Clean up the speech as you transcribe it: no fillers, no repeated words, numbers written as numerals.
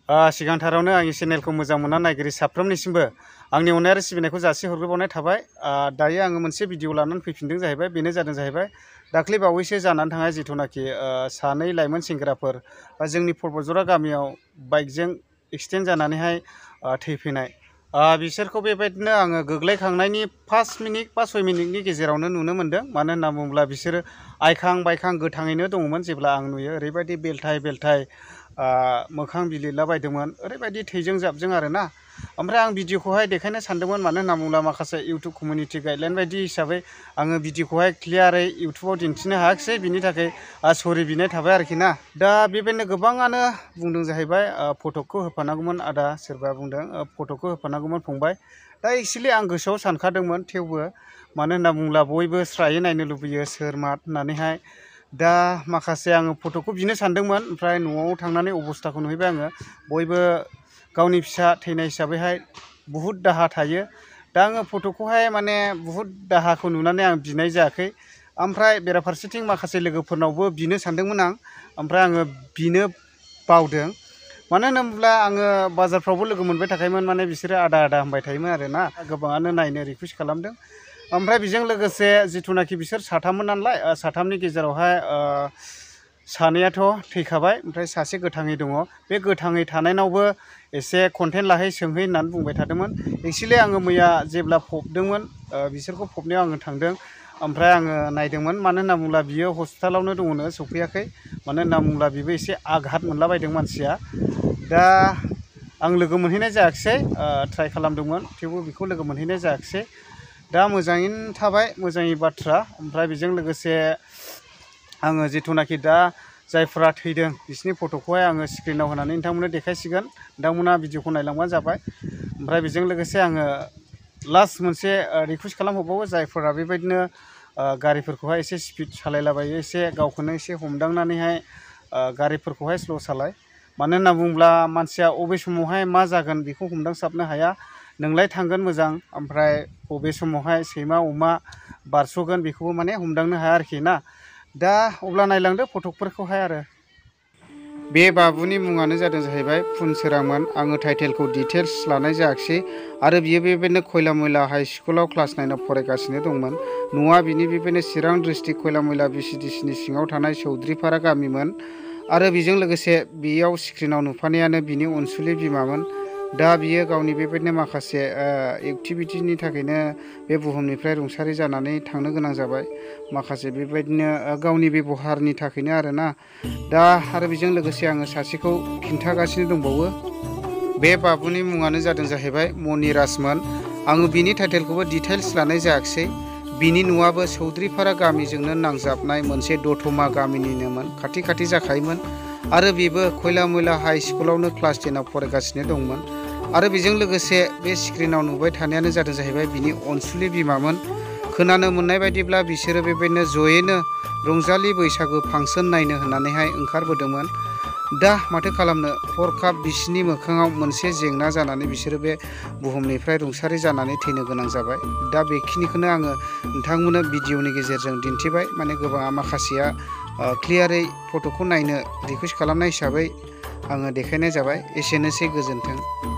सिगांथारावनो आंनि चेनेलखौ मोजां मोनना नायगिरि साफ्रोमनिसिमबो आंनि अननाय आरो सिबिनायखौ जासिहरग्रोबावनाय थाबाय। दायो आङो मोनसे भिडिअ लानानै फैफिनदों जाहैबाय, बेनो जादों दाख्लै बावैसो जानानै थांनाय जिथुनाखि सानै लाइमोन सेंग्राफोर जोंनि परबतजरा गामियाव बाइकजों एक्सिडेन्ट जानानैहाय थैफैनाय। बिसोरखौ बेबायदिनो आङो गोग्लैखांनायनि 5 मिनिट बा 6 मिनिटनि गेजेरावनो नुनो मोन्दों। मानो होनना बुङोब्ला बिसोरो आइखां बायखां गोथाङैनो दङमोन। जेब्ला आं नुयो ओरैबायदि बेलथाय बेलथाय मोखां बिलिरला बायदोंमोन, ओरैबायदि थैजों जाबजों आरोना। ओमफ्राय आं भिडिअखौहाय देखायनो सानदोंमोन, मानो होनना बुङोब्ला माखासे इउटुब कमिउनिटि गाइडलाइन बायदि हिसाबै आङो भिडिअखौहाय क्लियारै इउटुबाव दिन्थिनो हायाखिसै। बिनि थाखाय सरि बिनाय थाबाय आरोखि ना। दा बेबायदिनो गोबाङानो बुंदों जाहैबाय फटकखौ होफानांगौमोन आदा, सोरबा बुंदों फटकखौ होफानांगौमोन फंबाय। दा एक्सुवेलि आं गोसोआव सानखादोंमोन, थेवबो मानो होनना बुङोब्ला बयबो स्रायै नायनो लुबैयो सोर मा होननानैहाय। दा माखासे आङो फटकखौ बिनो सानदोंमोन, ओमफ्राय न'आव थांनानै अबस्थाखौ नुहैबाय आङो। बयबो गावनि फिसा थैनाय हिसाबैहाय बुहुद दाहा थायो। दा आङो फटकखौहाय माने बुहुद दाहाखौ नुनानै आं बिनाय जायाखै। ओमफ्राय बेराफारसेथिं माखासे लोगोफोरनावबो बिनो सानदोंमोन आं, ओमफ्राय आङो बिनो बावदों। मानो होनोब्ला आङो बाजारफ्रावबो लोगो मोनबाय थाखायोमोन, माने बिसोरो आदा आदा होनबाय थायोमोन आरोना। गोबाङानो नायनो रिकुवेस्ट खालामदों। ओमफ्राय बेजों लोगोसे जिथुनाखि बिसोर साथाममोन नालाय, साथामनि गेजेरावहाय सानैयाथ' थैखाबाय, ओमफ्राय सासे गोथाङै दङ। बे गोथाङै थानायनावबो एसे कन्टेन्ट लाहै सोंहै होननानै बुंबाय थादोंमोन। एक्सुवेलि आङो मैया जेब्ला फबदोंमोन, बिसोरखौ फबनायाव आङो थांदों। ओमफ्राय आङो नायदोंमोन, मानो होनना बुङोब्ला बियो हस्पिटालावनो दङनो, सौफैयाखै। मानो होनना बुङोब्ला बिबो एसे आघात मोनलाबायदों मानसिया। दा आं लोगो मोनहैनाय जायाखिसै, ट्राइ खालामदोंमोन, थेवबो बेखौ लोगो मोनहैनाय जायाखिसै। दा मोजाङैनो थाबाय, मोजांनि बाथ्रा। ओमफ्राय बेजों लोगोसे आङो जिथुनाखि दा जायफोरा थैदों बिसोरनि फटकखौहाय आङो स्क्रिनाव होनानै नोंथांमोननो देखायसिगोन। नोंथांमोना भिडिअखौ नायलांबानो जाबाय। ओमफ्राय बेजों लोगोसे आङो लास्ट मोनसे रिकुवेस्ट खालामहरबावो, जायफोरा बेबायदिनो गारिफोरखौहाय एसे स्पिड सालायलाबायो, एसे गावखौनो एसे हमदांनानैहाय गारिफोरखौहाय स्ल' सालाय। मानो होनना बुङोब्ला मानसिया अबे समावहाय मा जागोन बेखौ हमदांस्लाबनो हाया। नोंलाय थांगोन मोजां, ओमफ्राय बबे समावहाय सैमा अमा बारस'गोन बेखौबो माने हमदांनो हाया आरोखि ना। दा अब्ला नायलांदो फटकफोरखौहाय आरो। बे बाबुनि मुङानो जादों जाहैबाय फुनसोरांमोन। आङो टाइटेलखौ डिटेल्स लानाय जायाखिसै। आरो बियो बेबायदिनो खयला मयला हाइ स्कुलाव क्लास 9आव फरायगासिनो दंमोन। न'आ बिनि बेबायदिनो चिरां डिस्ट्रिक्ट खयला मयला BCDCनि सिङाव थानाय चौधुरिपारा गामिमोन। आरो बेजों लोगोसे बेयाव स्क्रिनाव नुफानायानो बिनि अनसुलि बिमामोन। दा बियो गावनि बेबायदिनो माखासे एक्टिभिटिनि थाखायनो बे बुहुमनिफ्राय रुंसारि जानानै थांनो गोनां जाबाय। माखासे बेबायदिनो गावनि बेबहारनि थाखायनो आरोना। दा आरो बेजों लोगोसे आङो सासेखौ खिन्थागासिनो दंबावो। बे बाबुनि मुङानो जादों जाहैबाय मनिराजमोन। आङो बिनि टाइटेलखौबो डिटेल्स लानाय जायाखिसै। बिनि न'आबो चौधुरिपारा गामिजोंनो नांजाबनाय मोनसे दतमा गामिनिनोमोन, खाथि खाथि जाखायोमोन। आरो बेबो खयला मयला हाइ स्कुलावनो क्लास 10आव फरायगासिनो दंमोन। आरो बेजों लोगोसे बे स्क्रिनाव नुबाय थानायानो जादों जाहैबाय बिनि अनसुलि बिमामोन। खोनानो मोननाय बायदिब्ला बिसोरो बेबायदिनो जयैनो रंजालि बैसागु फांसन नायनो होननानैहाय ओंखारबोदोंमोन। दा माथो खालामनो, हरखाब बिसिनि मोखाङाव मोनसे जेंना जानानै बिसोरो बे बुहुमनिफ्राय रुंसारि जानानै थैनो गोनां जाबाय। दा बेखिनिखौनो आङो नोंथांमोननो भिडिअनि गेजेरजों दिन्थिबाय। माने गोबाङा माखासेया क्लियारै फटकखौ नायनो रिकुवेस्ट खालामनाय हिसाबै आङो देखायनाय जाबाय। एसेनोसै, गोजोन्थों।